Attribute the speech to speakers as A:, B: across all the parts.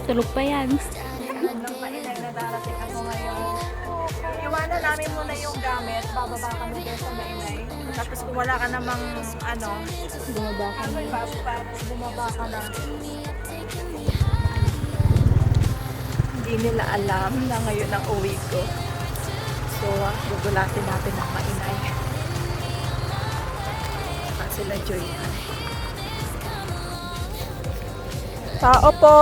A: Tulog pa yan.
B: Nung mainay na darating ako ngayon. Iwanan namin muna yung gamit, bababa kami doon sa mainay. Tapos kung wala ka namang
A: Bumaba ka na.
B: bumaba ka na. Hindi nila alam na ngayon ang uwi ko. So, gugulatin natin ang mainay. At sila Joy. Tao po!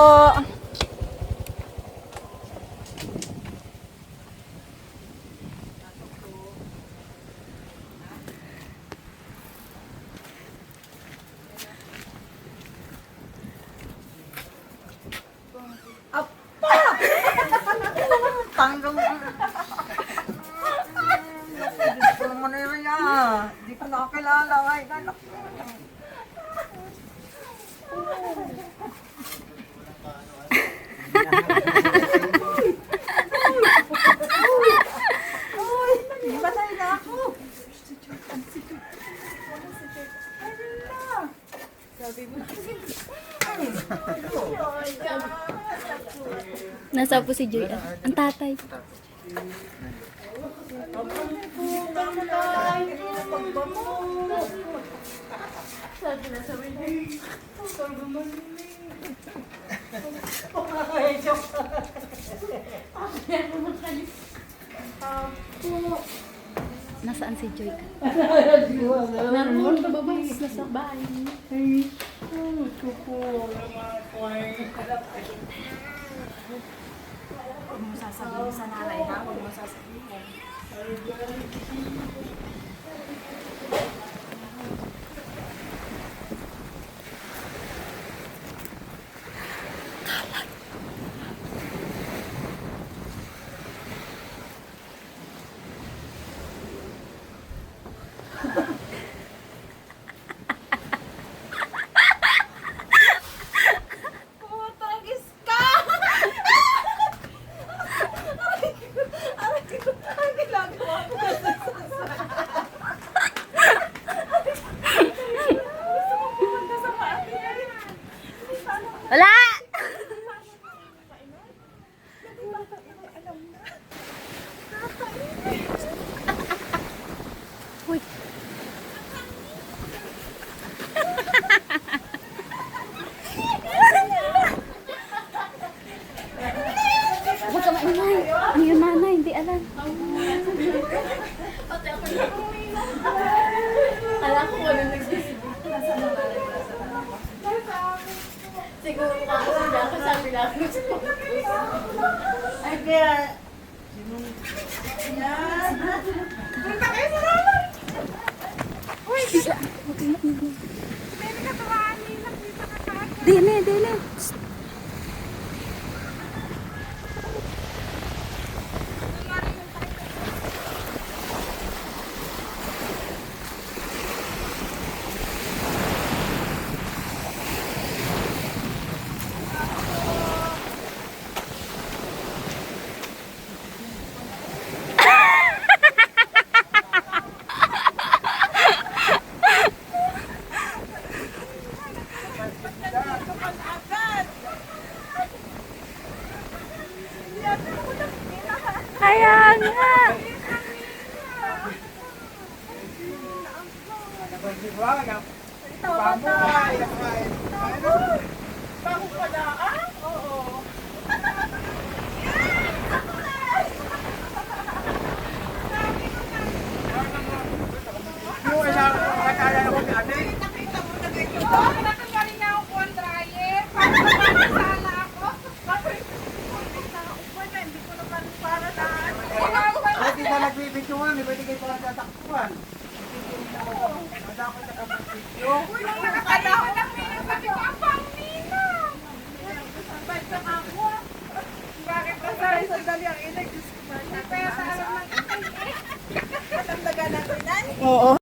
B: Tanggang gusto mo na yun ah. Hindi ko nakakilala. Ay, anak. Uy, batay na ako. Sabi mo.
A: Nasa po si Joy. Ang tatay. Nasaan si Joy? Naroon sa baba. Nasa bahay.
B: Huwag mo sasabihin sa nanay ha. Huwag mo sasabihin.
A: Wala! Uy. Huwag ka maingay. Ang yung nanay, hindi alam.
C: Alam ko kung ano nagsisibig. Siguro ako sila ako sabi lang.
B: Ay, kaya...
A: Dili, dili. Kaya nga.
B: Bago pa na, ah? Oo. Nakita mo na ganyan. Nakagaling na ako kontraye. Sala ako. Hindi ko naman para daan.
D: Ay, di na nagbibidyoan, pwede kayo pala tatakbuhan. Madako na kapag-video.
B: Uy, nung nakakalawa lang nila, sabi ko, ang pangina. Ba't sa ako? Bakit ba sa sandali ang inag? Diyos ko ba? Kaya sa alam ng inag. Matamdagan natin, Nan?
D: Oo.